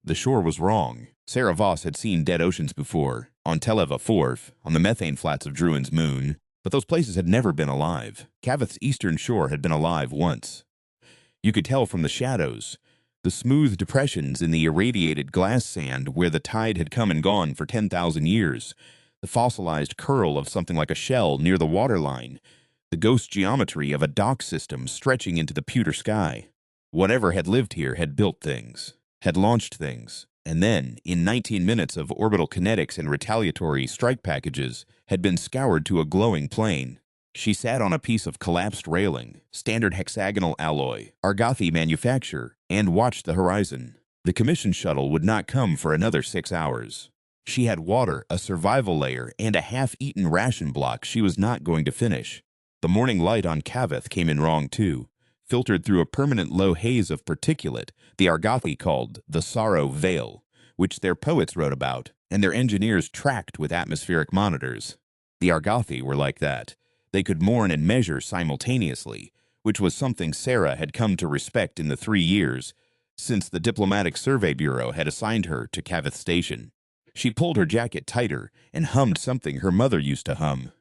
The shore was wrong. Sarah Voss had seen dead oceans before, on Televa Fourth, on the methane flats of Druin's moon, but those places had never been alive. Cavith's eastern shore had been alive once. You could tell from the shadows, the smooth depressions in the irradiated glass sand where the tide had come and gone for 10,000 years, the fossilized curl of something like a shell near the waterline, the ghost geometry of a dock system stretching into the pewter sky. Whatever had lived here had built things, had launched things, and then, in 19 minutes of orbital kinetics and retaliatory strike packages, had been scoured to a glowing plane. She sat on a piece of collapsed railing, standard hexagonal alloy, Argothi manufacture, and watched the horizon. The commission shuttle would not come for another 6 hours. She had water, a survival layer, and a half-eaten ration block she was not going to finish. The morning light on Cavith came in wrong too, filtered through a permanent low haze of particulate the Argothi called the Sorrow Veil, which their poets wrote about and their engineers tracked with atmospheric monitors. The Argothi were like that. They could mourn and measure simultaneously, which was something Sarah had come to respect in the 3 years since the Diplomatic Survey Bureau had assigned her to Cavith Station. She pulled her jacket tighter and hummed something her mother used to hum.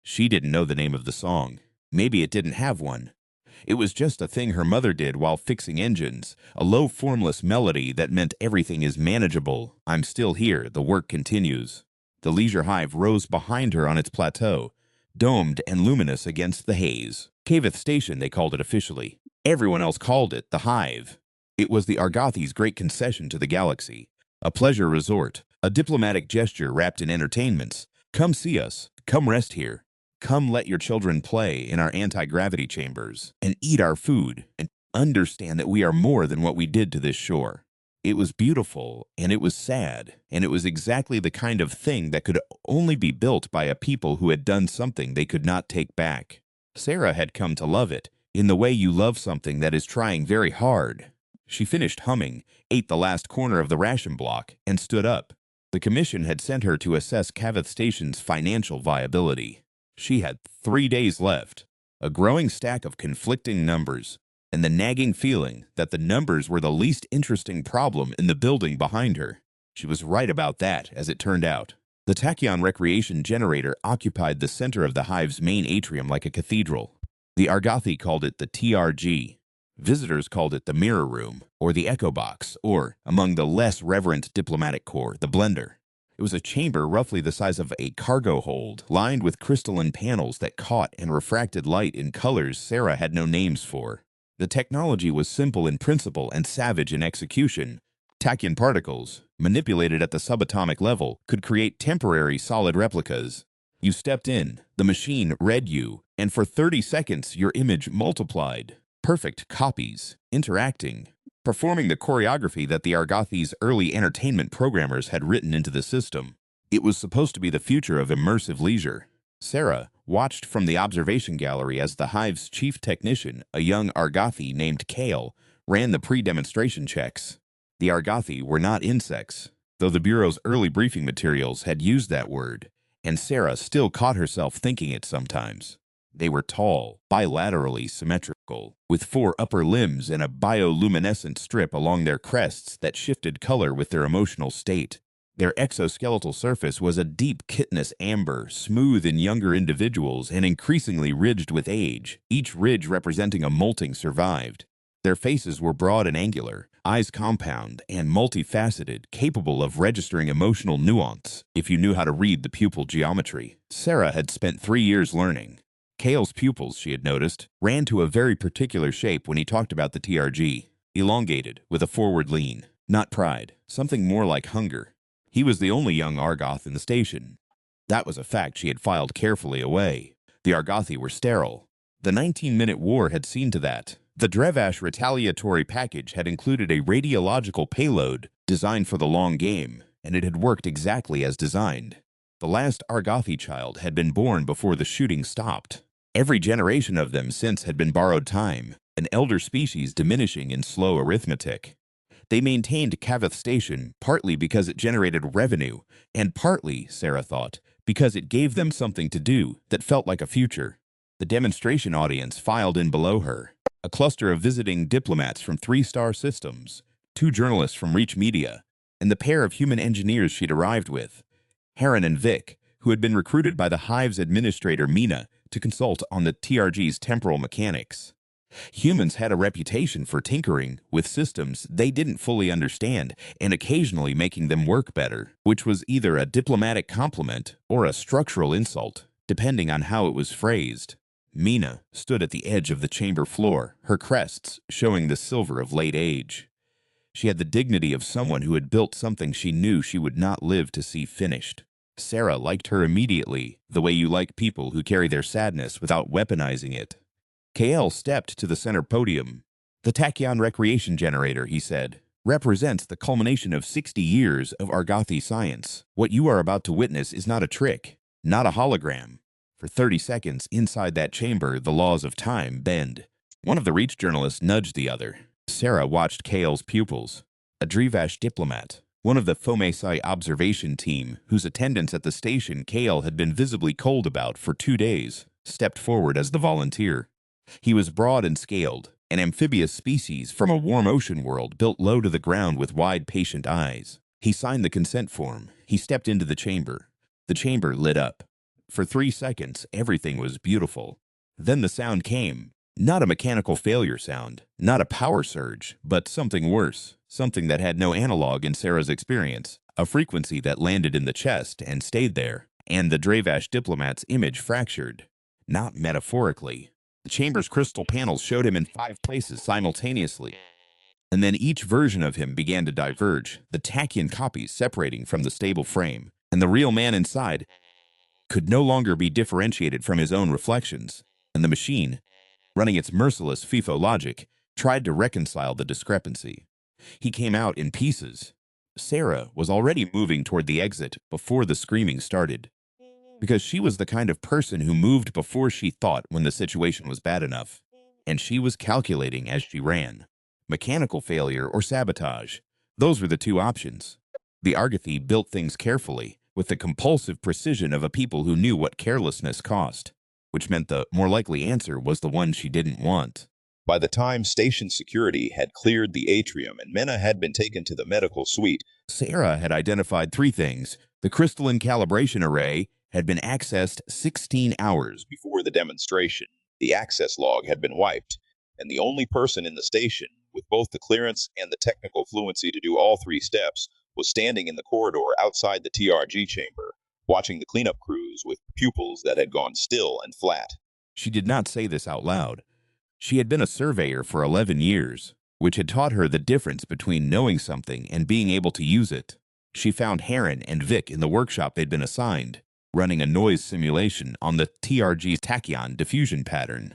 She didn't know the name of the song. Maybe it didn't have one. It was just a thing her mother did while fixing engines, a low formless melody that meant everything is manageable. I'm still here, the work continues. The leisure hive rose behind her on its plateau, domed and luminous against the haze. Cavith Station, they called it officially. Everyone else called it the Hive. It was the Argothi's great concession to the galaxy, a pleasure resort, a diplomatic gesture wrapped in entertainments. Come see us, come rest here, come let your children play in our anti-gravity chambers, and eat our food, and understand that we are more than what we did to this shore. It was beautiful, and it was sad, and it was exactly the kind of thing that could only be built by a people who had done something they could not take back. Sarah had come to love it, in the way you love something that is trying very hard. She finished humming, ate the last corner of the ration block, and stood up. The commission had sent her to assess Cavith Station's financial viability. She had 3 days left, a growing stack of conflicting numbers, and the nagging feeling that the numbers were the least interesting problem in the building behind her. She was right about that, as it turned out. The tachyon recreation generator occupied the center of the hive's main atrium like a cathedral. The Argothi called it the TRG. Visitors called it the mirror room, or the echo box, or, among the less reverent diplomatic corps, the blender. It was a chamber roughly the size of a cargo hold, lined with crystalline panels that caught and refracted light in colors Sarah had no names for. The technology was simple in principle and savage in execution. Tachyon particles, manipulated at the subatomic level, could create temporary solid replicas. You stepped in, the machine read you, and for 30 seconds your image multiplied. Perfect copies, interacting, performing the choreography that the Argothi's early entertainment programmers had written into the system. It was supposed to be the future of immersive leisure. Sarah watched from the observation gallery as the hive's chief technician, a young Argothi named Kale, ran the pre-demonstration checks. The Argothi were not insects, though the Bureau's early briefing materials had used that word, and Sarah still caught herself thinking it sometimes. They were tall, bilaterally symmetrical, with 4 upper limbs and a bioluminescent strip along their crests that shifted color with their emotional state. Their exoskeletal surface was a deep chitinous amber, smooth in younger individuals and increasingly ridged with age, each ridge representing a molting survived. Their faces were broad and angular, eyes compound and multifaceted, capable of registering emotional nuance if you knew how to read the pupil geometry. Sarah had spent 3 years learning. Kale's pupils, she had noticed, ran to a very particular shape when he talked about the TRG, elongated, with a forward lean. Not pride, something more like hunger. He was the only young Argoth in the station. That was a fact she had filed carefully away. The Argothi were sterile. The 19-minute war had seen to that. The Drevash retaliatory package had included a radiological payload designed for the long game, and it had worked exactly as designed. The last Argothi child had been born before the shooting stopped. Every generation of them since had been borrowed time, an elder species diminishing in slow arithmetic. They maintained Cavith Station partly because it generated revenue, and partly, Sarah thought, because it gave them something to do that felt like a future. The demonstration audience filed in below her, a cluster of visiting diplomats from 3-star systems, 2 journalists from Reach Media, and the pair of human engineers she'd arrived with, Heron and Vic, who had been recruited by the Hive's administrator Mina to consult on the TRG's temporal mechanics. Humans had a reputation for tinkering with systems they didn't fully understand and occasionally making them work better, which was either a diplomatic compliment or a structural insult, depending on how it was phrased. Mina stood at the edge of the chamber floor, her crests showing the silver of late age. She had the dignity of someone who had built something she knew she would not live to see finished. Sarah liked her immediately, the way you like people who carry their sadness without weaponizing it. KL stepped to the center podium. The Tachyon recreation generator, he said, represents the culmination of 60 years of Argothi science. What you are about to witness is not a trick, not a hologram. For 30 seconds inside that chamber, the laws of time bend. One of the Reach journalists nudged the other. Sarah watched Kale's pupils. A Drivash diplomat, one of the Fomesai observation team, whose attendance at the station Kale had been visibly cold about for 2 days, stepped forward as the volunteer. He was broad and scaled, an amphibious species from a warm ocean world built low to the ground with wide, patient eyes. He signed the consent form. He stepped into the chamber. The chamber lit up. For 3 seconds, everything was beautiful. Then the sound came. Not a mechanical failure sound, not a power surge, but something worse, something that had no analog in Sarah's experience, a frequency that landed in the chest and stayed there, and the Dravash diplomat's image fractured. Not metaphorically. The chamber's crystal panels showed him in 5 places simultaneously, and then each version of him began to diverge, the Tachyon copies separating from the stable frame, and the real man inside could no longer be differentiated from his own reflections, and the machine, running its merciless FIFO logic, tried to reconcile the discrepancy. He came out in pieces. Sarah was already moving toward the exit before the screaming started, because she was the kind of person who moved before she thought when the situation was bad enough, and she was calculating as she ran. Mechanical failure or sabotage, those were the 2 options. The Argothi built things carefully, with the compulsive precision of a people who knew what carelessness cost, which meant the more likely answer was the one she didn't want. By the time station security had cleared the atrium and Mena had been taken to the medical suite, Sarah had identified 3 things. The crystalline calibration array had been accessed 16 hours before the demonstration, the access log had been wiped, and the only person in the station, with both the clearance and the technical fluency to do all 3 steps, was standing in the corridor outside the TRG chamber, watching the cleanup crews with pupils that had gone still and flat. She did not say this out loud. She had been a surveyor for 11 years, which had taught her the difference between knowing something and being able to use it. She found Heron and Vic in the workshop they'd been assigned, running a noise simulation on the TRG's tachyon diffusion pattern.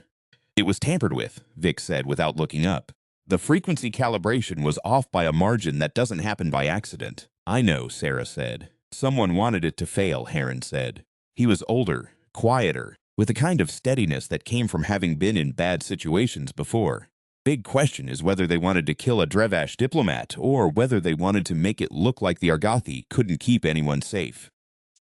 It was tampered with, Vic said without looking up. The frequency calibration was off by a margin that doesn't happen by accident. I know, Sarah said. Someone wanted it to fail, Heron said. He was older, quieter, with a kind of steadiness that came from having been in bad situations before. Big question is whether they wanted to kill a Dravash diplomat or whether they wanted to make it look like the Argothi couldn't keep anyone safe.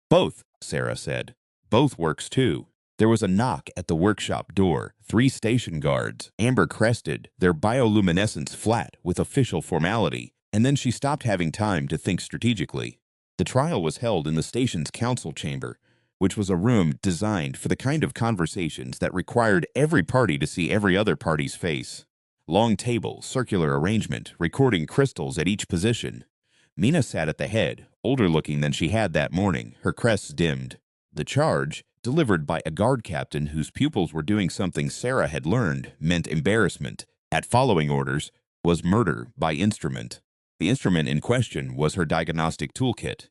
Both, Sarah said. Both works too. There was a knock at the workshop door. 3 station guards, amber-crested, their bioluminescence flat with official formality, and then she stopped having time to think strategically. The trial was held in the station's council chamber, which was a room designed for the kind of conversations that required every party to see every other party's face. Long table, circular arrangement, recording crystals at each position. Mina sat at the head, older-looking than she had that morning, her crests dimmed. The charge, delivered by a guard captain whose pupils were doing something Sarah had learned, meant embarrassment. At following orders, was murder by instrument. The instrument in question was her diagnostic toolkit.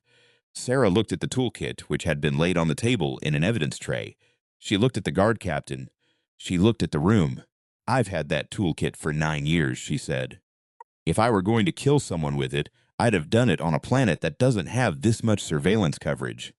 Sarah looked at the toolkit, which had been laid on the table in an evidence tray. She looked at the guard captain. She looked at the room. I've had that toolkit for 9 years, she said. If I were going to kill someone with it, I'd have done it on a planet that doesn't have this much surveillance coverage.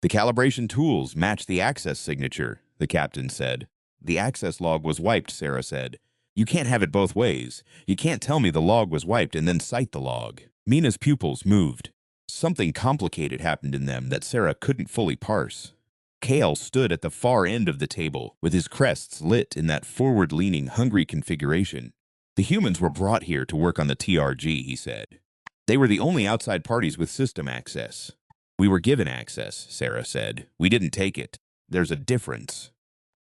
The calibration tools match the access signature, the captain said. The access log was wiped, Sarah said. You can't have it both ways. You can't tell me the log was wiped and then cite the log. Mina's pupils moved. Something complicated happened in them that Sarah couldn't fully parse. Kale stood at the far end of the table, with his crests lit in that forward-leaning, hungry configuration. The humans were brought here to work on the TRG, he said. They were the only outside parties with system access. We were given access, Sarah said. We didn't take it. There's a difference.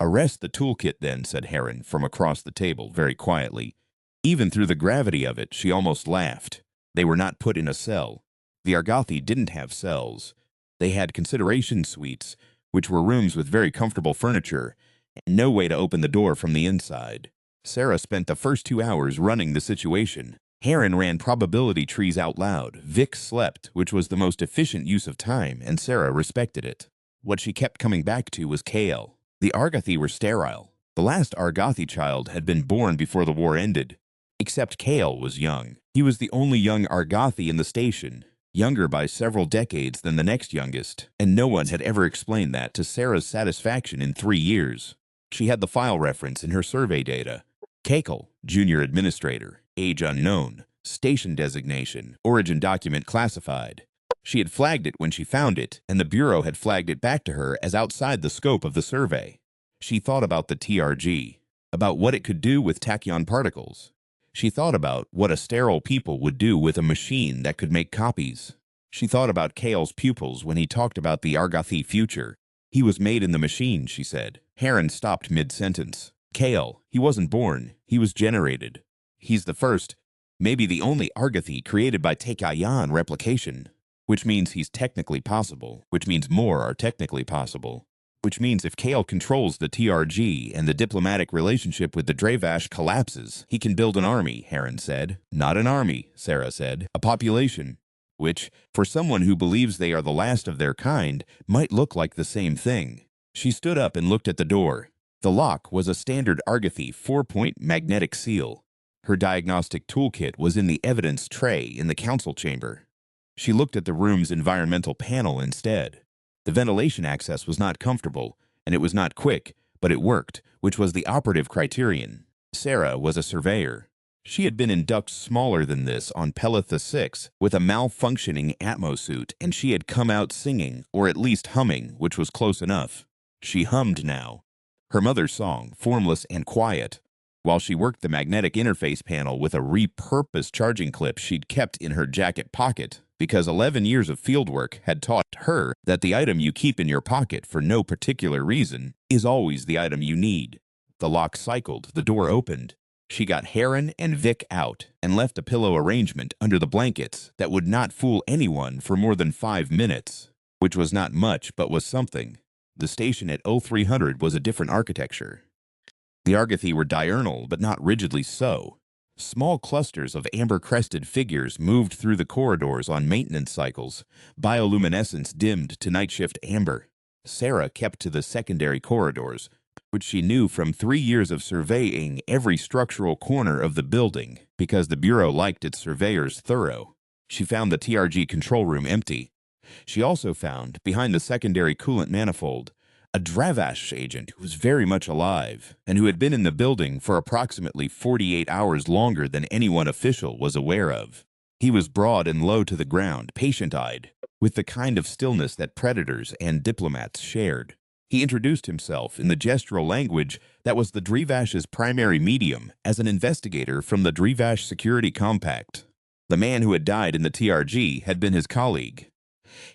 Arrest the toolkit then, said Heron from across the table very quietly. Even through the gravity of it, she almost laughed. They were not put in a cell. The Argothi didn't have cells. They had consideration suites, which were rooms with very comfortable furniture, and no way to open the door from the inside. Sarah spent the first 2 hours running the situation. Heron ran probability trees out loud. Vic slept, which was the most efficient use of time, and Sarah respected it. What she kept coming back to was Kale. The Argothi were sterile. The last Argothi child had been born before the war ended. Except Kale was young. He was the only young Argothi in the station, younger by several decades than the next youngest, and no one had ever explained that to Sarah's satisfaction in 3 years. She had the file reference in her survey data. Kakel, junior administrator, age unknown, station designation, origin document classified. She had flagged it when she found it, and the Bureau had flagged it back to her as outside the scope of the survey. She thought about the TRG, about what it could do with tachyon particles. She thought about what a sterile people would do with a machine that could make copies. She thought about Kale's pupils when he talked about the Argothi future. He was made in the machine, she said. Heron stopped mid-sentence. Kale, he wasn't born. He was generated. He's the first, maybe the only Argothi created by tachyon replication, which means he's technically possible, which means more are technically possible, which means if Kale controls the TRG and the diplomatic relationship with the Drevash collapses, he can build an army, Heron said. Not an army, Sarah said. A population, which, for someone who believes they are the last of their kind, might look like the same thing. She stood up and looked at the door. The lock was a standard Argothi 4-point magnetic seal. Her diagnostic toolkit was in the evidence tray in the council chamber. She looked at the room's environmental panel instead. The ventilation access was not comfortable, and it was not quick, but it worked, which was the operative criterion. Sarah was a surveyor. She had been in ducts smaller than this on Pelitha 6 with a malfunctioning atmosuit, and she had come out singing, or at least humming, which was close enough. She hummed now. Her mother's song, formless and quiet, while she worked the magnetic interface panel with a repurposed charging clip she'd kept in her jacket pocket, because 11 years of fieldwork had taught her that the item you keep in your pocket for no particular reason is always the item you need. The lock cycled, the door opened. She got Heron and Vic out and left a pillow arrangement under the blankets that would not fool anyone for more than 5 minutes, which was not much but was something. The station at 0300 was a different architecture. The Argothi were diurnal, but not rigidly so. Small clusters of amber-crested figures moved through the corridors on maintenance cycles, bioluminescence dimmed to night shift amber. Sarah kept to the secondary corridors, which she knew from 3 years of surveying every structural corner of the building, because the Bureau liked its surveyors thorough. She found the TRG control room empty. She also found, behind the secondary coolant manifold, a Drevash agent who was very much alive and who had been in the building for approximately 48 hours longer than anyone official was aware of. He was broad and low to the ground, patient-eyed, with the kind of stillness that predators and diplomats shared. He introduced himself in the gestural language that was the Drevash's primary medium as an investigator from the Drevash Security Compact. The man who had died in the TRG had been his colleague.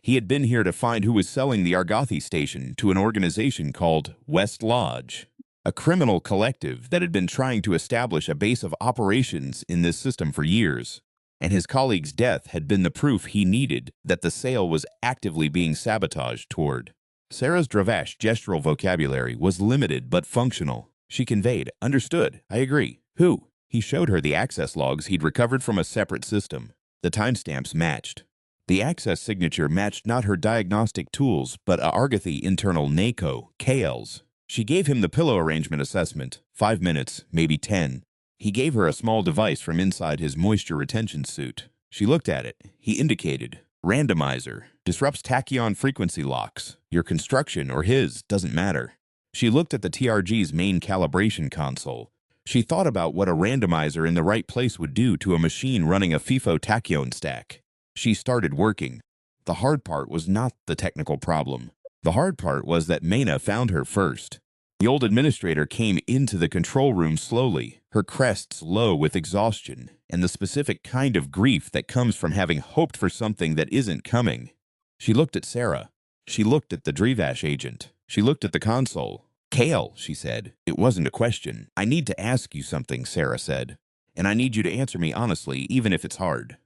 He had been here to find who was selling the Argothi station to an organization called West Lodge, a criminal collective that had been trying to establish a base of operations in this system for years, and his colleague's death had been the proof he needed that the sale was actively being sabotaged toward. Sarah's Drevash gestural vocabulary was limited but functional. She conveyed, "Understood, I agree. Who?" He showed her the access logs he'd recovered from a separate system. The timestamps matched. The access signature matched not her diagnostic tools, but a Argothi internal NACO, Kale's. She gave him the pillow arrangement assessment, 5 minutes, maybe 10. He gave her a small device from inside his moisture retention suit. She looked at it. He indicated, "Randomizer. Disrupts tachyon frequency locks. Your construction or his doesn't matter." She looked at the TRG's main calibration console. She thought about what a randomizer in the right place would do to a machine running a FIFO tachyon stack. She started working. The hard part was not the technical problem. The hard part was that Mena found her first. The old administrator came into the control room slowly, her crests low with exhaustion and the specific kind of grief that comes from having hoped for something that isn't coming. She looked at Sarah. She looked at the Drivash agent. She looked at the console. "Kale," she said. It wasn't a question. "I need to ask you something," Sarah said. "And I need you to answer me honestly, even if it's hard."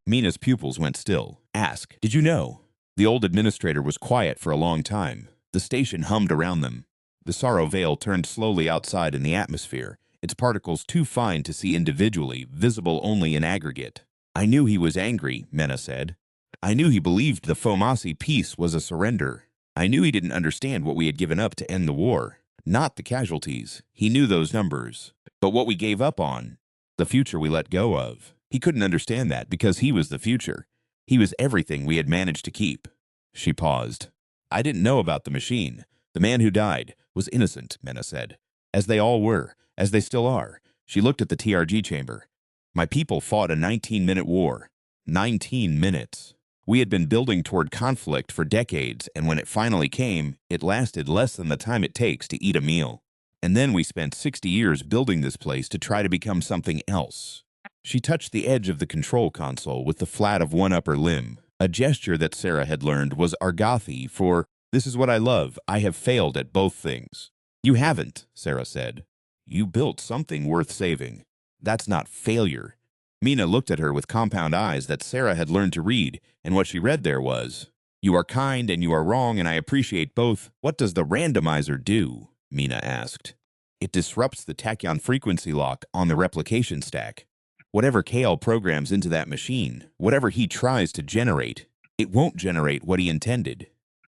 Mina's pupils went still. "Ask. Did you know?" The old administrator was quiet for a long time. The station hummed around them. The sorrow veil turned slowly outside in the atmosphere, its particles too fine to see individually, visible only in aggregate. "I knew he was angry," Mena said. "I knew he believed the Fomasi peace was a surrender. I knew he didn't understand what we had given up to end the war. Not the casualties. He knew those numbers. But what we gave up on, the future we let go of. He couldn't understand that because he was the future. He was everything we had managed to keep." She paused. "I didn't know about the machine. The man who died was innocent," Mena said. "As they all were, as they still are." She looked at the TRG chamber. "My people fought a 19-minute war. 19 minutes. We had been building toward conflict for decades, and when it finally came, it lasted less than the time it takes to eat a meal. And then we spent 60 years building this place to try to become something else." She touched the edge of the control console with the flat of one upper limb. A gesture that Sarah had learned was Argothi for, "This is what I love. I have failed at both things." "You haven't," Sarah said. "You built something worth saving. That's not failure." Mina looked at her with compound eyes that Sarah had learned to read, and what she read there was, "You are kind and you are wrong, and I appreciate both. What does the randomizer do?" Mina asked. "It disrupts the tachyon frequency lock on the replication stack. Whatever Kale programs into that machine, whatever he tries to generate, it won't generate what he intended.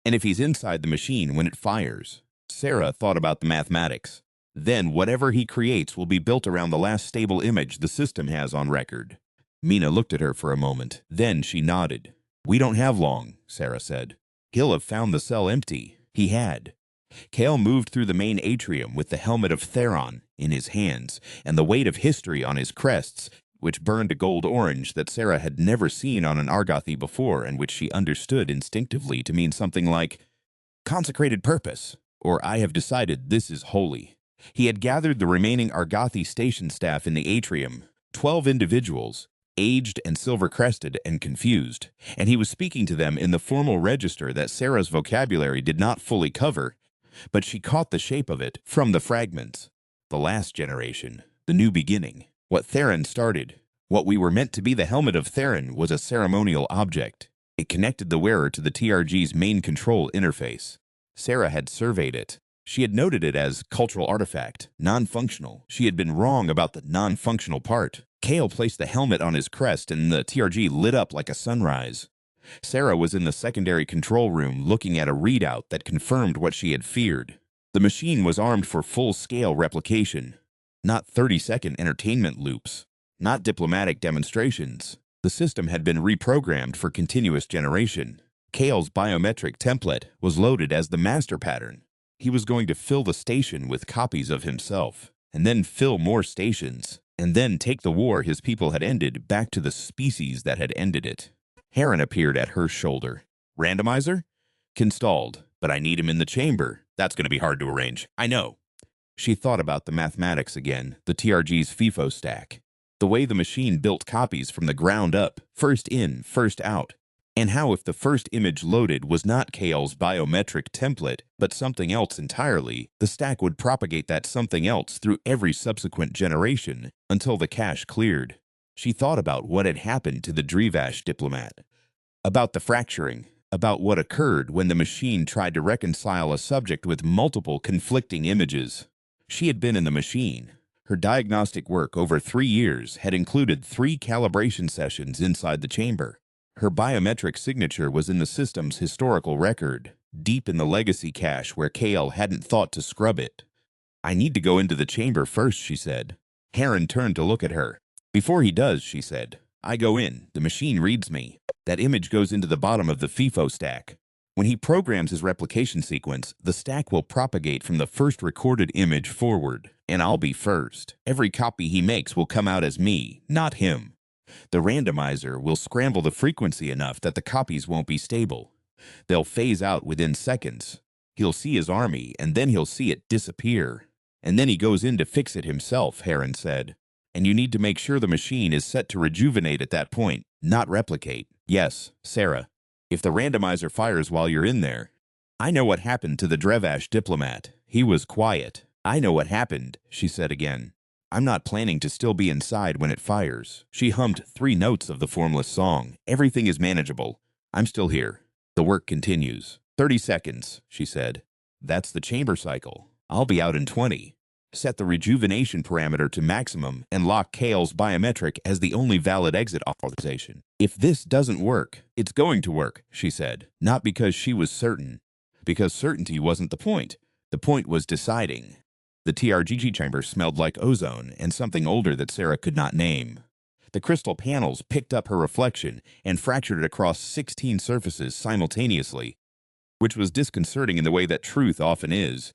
And if he's inside the machine when it fires," Sarah thought about the mathematics, "then whatever he creates will be built around the last stable image the system has on record." Mina looked at her for a moment. Then she nodded. "We don't have long," Sarah said. "He'll have found the cell empty." He had. Kale moved through the main atrium with the helmet of Theron in his hands and the weight of history on his crests, which burned a gold-orange that Sarah had never seen on an Argothi before and which she understood instinctively to mean something like, "Consecrated purpose," or "I have decided this is holy." He had gathered the remaining Argothi station staff in the atrium, 12 individuals, aged and silver-crested and confused, and he was speaking to them in the formal register that Sarah's vocabulary did not fully cover, but she caught the shape of it from the fragments. The last generation, the new beginning, what Theron started, what we were meant to be. The helmet of Theron was a ceremonial object. It connected the wearer to the TRG's main control interface. Sarah had surveyed it. She had noted it as cultural artifact, non-functional. She had been wrong about the non-functional part. Kale placed the helmet on his crest and the TRG lit up like a sunrise. Sarah was in the secondary control room looking at a readout that confirmed what she had feared. The machine was armed for full-scale replication, not 30-second entertainment loops, not diplomatic demonstrations. The system had been reprogrammed for continuous generation. Kale's biometric template was loaded as the master pattern. He was going to fill the station with copies of himself, and then fill more stations, and then take the war his people had ended back to the species that had ended it. Heron appeared at her shoulder. "Randomizer?" "Constalled, but I need him in the chamber." "That's going to be hard to arrange." "I know." She thought about the mathematics again, the TRG's FIFO stack, the way the machine built copies from the ground up, first in, first out, and how if the first image loaded was not Kale's biometric template, but something else entirely, the stack would propagate that something else through every subsequent generation until the cache cleared. She thought about what had happened to the Drivash diplomat, about the fracturing, about what occurred when the machine tried to reconcile a subject with multiple conflicting images. She had been in the machine. Her diagnostic work over 3 years had included 3 calibration sessions inside the chamber. Her biometric signature was in the system's historical record, deep in the legacy cache where Kale hadn't thought to scrub it. "I need to go into the chamber first," she said. Heron turned to look at her. "Before he does," she said, "I go in. The machine reads me. That image goes into the bottom of the FIFO stack. When he programs his replication sequence, the stack will propagate from the first recorded image forward, and I'll be first. Every copy he makes will come out as me, not him. The randomizer will scramble the frequency enough that the copies won't be stable. They'll phase out within seconds. He'll see his army, and then he'll see it disappear. And then he goes in to fix it himself, Heron said. And you need to make sure the machine is set to rejuvenate at that point, not replicate. Yes, Sarah. If the randomizer fires while you're in there. I know what happened to the Drevash diplomat. He was quiet. I know what happened, she said again. I'm not planning to still be inside when it fires. She hummed 3 notes of the formless song. Everything is manageable. I'm still here. The work continues. 30 seconds, she said. That's the chamber cycle. I'll be out in 20. Set the rejuvenation parameter to maximum and lock Kale's biometric as the only valid exit authorization. If this doesn't work, it's going to work, she said. Not because she was certain. Because certainty wasn't the point. The point was deciding. The TRGG chamber smelled like ozone and something older that Sarah could not name. The crystal panels picked up her reflection and fractured it across 16 surfaces simultaneously, which was disconcerting in the way that truth often is.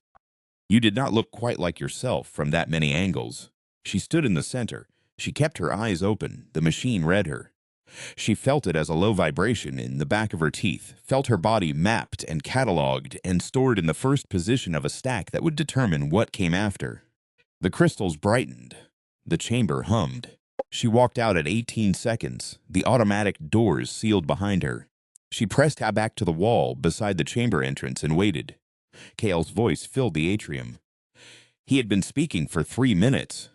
You did not look quite like yourself from that many angles. She stood in the center. She kept her eyes open. The machine read her. She felt it as a low vibration in the back of her teeth, felt her body mapped and cataloged and stored in the first position of a stack that would determine what came after. The crystals brightened. The chamber hummed. She walked out at 18 seconds. The automatic doors sealed behind her. She pressed back to the wall beside the chamber entrance and waited. Kale's voice filled the atrium. He had been speaking for 3 minutes.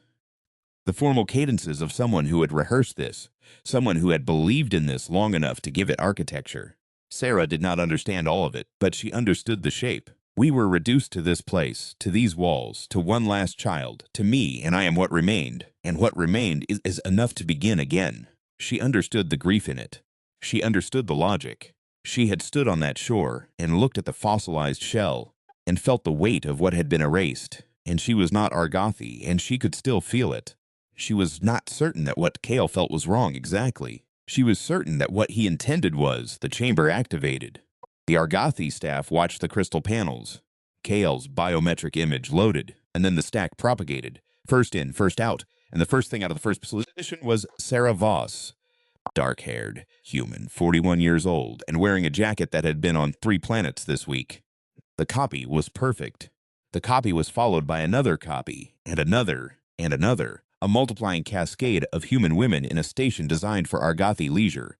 The formal cadences of someone who had rehearsed this, someone who had believed in this long enough to give it architecture. Sarah did not understand all of it, but she understood the shape. We were reduced to this place, to these walls, to one last child, to me, and I am what remained. And what remained is enough to begin again. She understood the grief in it. She understood the logic. She had stood on that shore and looked at the fossilized shell and felt the weight of what had been erased. And she was not Argothi, and she could still feel it. She was not certain that what Kale felt was wrong exactly. She was certain that what he intended was the chamber activated. The Argothi staff watched the crystal panels. Kale's biometric image loaded, and then the stack propagated. First in, first out, and the first thing out of the first position was Sarah Voss. Dark-haired, human, 41 years old, and wearing a jacket that had been on 3 planets this week. The copy was perfect. The copy was followed by another copy, and another, and another, a multiplying cascade of human women in a station designed for Argothi leisure,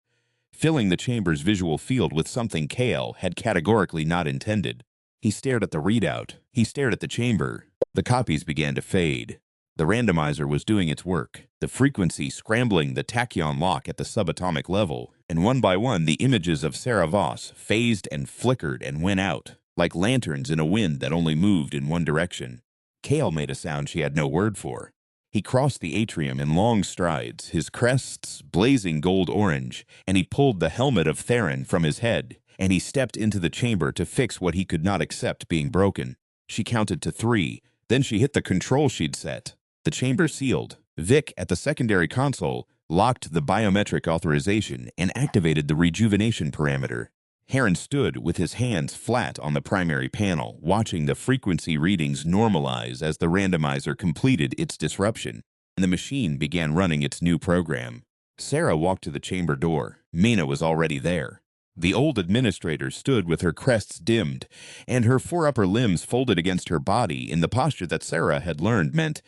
filling the chamber's visual field with something Kale had categorically not intended. He stared at the readout. He stared at the chamber. The copies began to fade. The randomizer was doing its work, the frequency scrambling the tachyon lock at the subatomic level, and one by one the images of Sarah Voss phased and flickered and went out, like lanterns in a wind that only moved in one direction. Kale made a sound she had no word for. He crossed the atrium in long strides, his crests blazing gold-orange, and he pulled the helmet of Theron from his head, and he stepped into the chamber to fix what he could not accept being broken. She counted to 3, then she hit the control she'd set. The chamber sealed. Vic, at the secondary console, locked the biometric authorization and activated the rejuvenation parameter. Heron stood with his hands flat on the primary panel, watching the frequency readings normalize as the randomizer completed its disruption, and the machine began running its new program. Sarah walked to the chamber door. Mina was already there. The old administrator stood with her crests dimmed, and her 4 upper limbs folded against her body in the posture that Sarah had learned meant,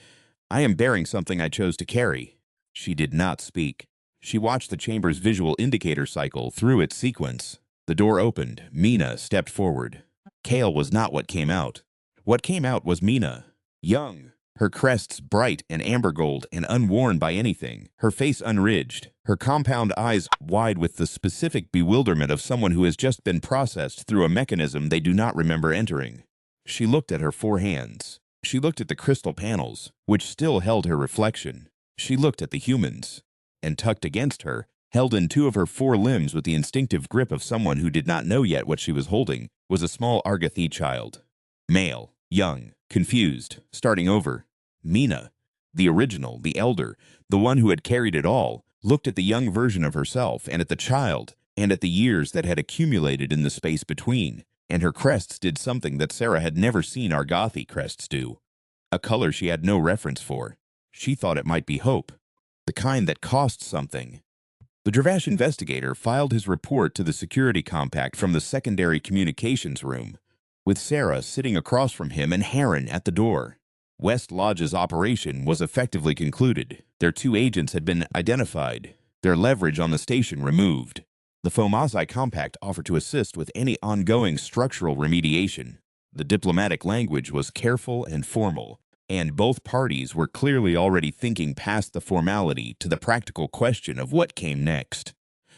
"I am bearing something I chose to carry." She did not speak. She watched the chamber's visual indicator cycle through its sequence. The door opened. Mina stepped forward. Kale was not what came out. What came out was Mina. Young, her crests bright and amber gold and unworn by anything, her face unridged, her compound eyes wide with the specific bewilderment of someone who has just been processed through a mechanism they do not remember entering. She looked at her 4 hands. She looked at the crystal panels, which still held her reflection. She looked at the humans, and tucked against her, held in 2 of her 4 limbs with the instinctive grip of someone who did not know yet what she was holding, was a small Argothi child. Male, young, confused, starting over. Mina, the original, the elder, the one who had carried it all, looked at the young version of herself and at the child and at the years that had accumulated in the space between, and her crests did something that Sarah had never seen Argothi crests do. A color she had no reference for. She thought it might be hope, the kind that costs something. The Drevash investigator filed his report to the security compact from the secondary communications room. with Sarah sitting across from him and Heron at the door. West Lodge's operation was effectively concluded. Their 2 agents had been identified, their leverage on the station removed. The Fomazi Compact offered to assist with any ongoing structural remediation. The diplomatic language was careful and formal, and both parties were clearly already thinking past the formality to the practical question of what came next.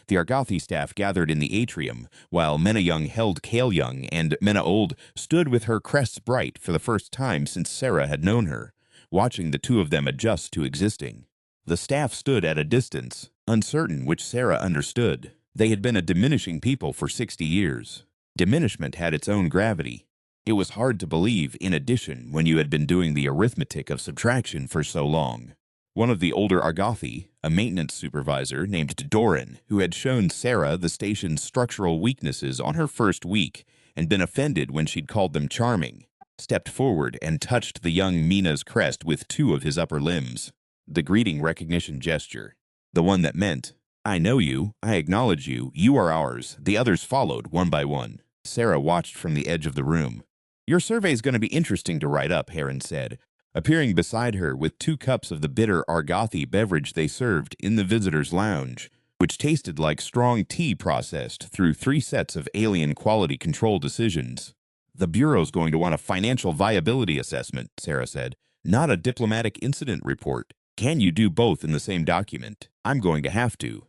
The Argothi staff gathered in the atrium, while Mena Young held Kale Young, and Mena Old stood with her crests bright for the first time since Sarah had known her, watching the 2 of them adjust to existing. The staff stood at a distance, uncertain which Sarah understood. They had been a diminishing people for 60 years. Diminishment had its own gravity. It was hard to believe in addition when you had been doing the arithmetic of subtraction for so long. One of the older Argothi, a maintenance supervisor named Doran, who had shown Sarah the station's structural weaknesses on her first week and been offended when she'd called them charming, stepped forward and touched the young Mina's crest with 2 of his upper limbs. The greeting recognition gesture. The one that meant, "I know you, I acknowledge you, you are ours." The others followed one by one. Sarah watched from the edge of the room. "Your survey's going to be interesting to write up," Heron said, appearing beside her with 2 cups of the bitter Argothi beverage they served in the visitors' lounge, which tasted like strong tea processed through 3 sets of alien quality control decisions. "The Bureau's going to want a financial viability assessment," Sarah said, "not a diplomatic incident report. Can you do both in the same document? I'm going to have to."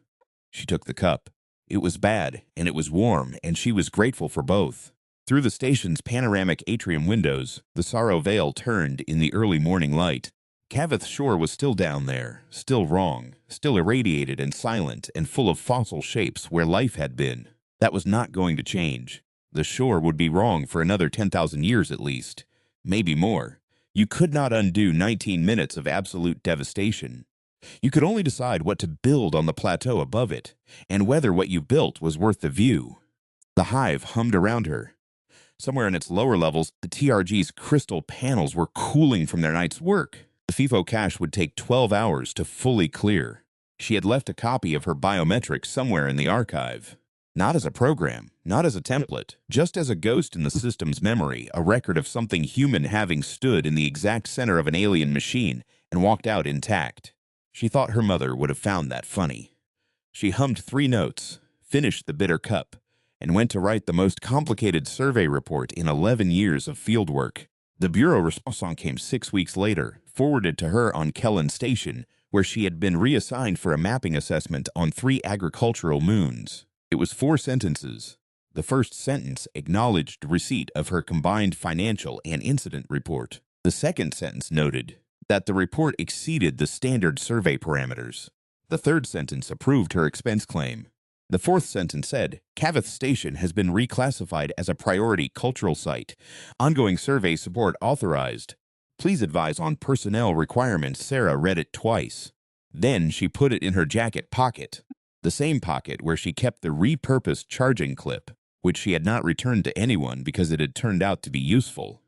She took the cup. It was bad, and it was warm, and she was grateful for both. Through the station's panoramic atrium windows, the Sorrow Veil turned in the early morning light. Cavith Shore was still down there, still wrong, still irradiated and silent and full of fossil shapes where life had been. That was not going to change. The shore would be wrong for another 10,000 years at least, maybe more. You could not undo 19 minutes of absolute devastation. You could only decide what to build on the plateau above it, and whether what you built was worth the view. The hive hummed around her. Somewhere in its lower levels, the TRG's crystal panels were cooling from their night's work. The FIFO cache would take 12 hours to fully clear. She had left a copy of her biometrics somewhere in the archive. Not as a program, not as a template, just as a ghost in the system's memory, a record of something human having stood in the exact center of an alien machine and walked out intact. She thought her mother would have found that funny. She hummed 3 notes, finished the bitter cup, and went to write the most complicated survey report in 11 years of fieldwork. The Bureau response came 6 weeks later, forwarded to her on Kellen Station, where she had been reassigned for a mapping assessment on 3 agricultural moons. It was 4 sentences. The first sentence acknowledged receipt of her combined financial and incident report. The second sentence noted that the report exceeded the standard survey parameters. The third sentence approved her expense claim. The fourth sentence said, "Cavith Station has been reclassified as a priority cultural site. Ongoing survey support authorized. Please advise on personnel requirements." Sarah read it twice. Then she put it in her jacket pocket, the same pocket where she kept the repurposed charging clip, which she had not returned to anyone because it had turned out to be useful.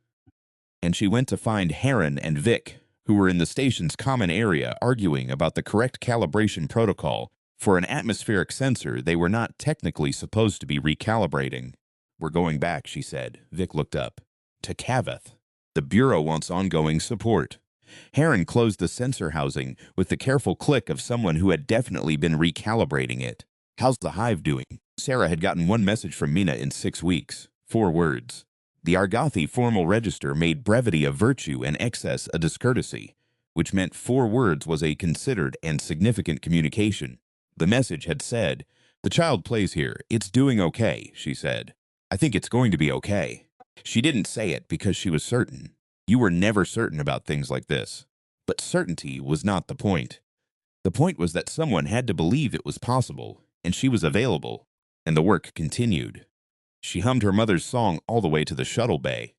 And she went to find Heron and Vic, who were in the station's common area arguing about the correct calibration protocol. For an atmospheric sensor, they were not technically supposed to be recalibrating. "We're going back," she said. Vic looked up. "To Cavith. The Bureau wants ongoing support." Heron closed the sensor housing with the careful click of someone who had definitely been recalibrating it. "How's the hive doing?" Sarah had gotten 1 message from Mina in 6 weeks. 4 words. The Argothi formal register made brevity a virtue and excess a discourtesy, which meant 4 words was a considered and significant communication. The message had said, "The child plays here. It's doing okay," she said. "I think it's going to be okay." She didn't say it because she was certain. You were never certain about things like this. But certainty was not the point. The point was that someone had to believe it was possible, and she was available, and the work continued. She hummed her mother's song all the way to the shuttle bay.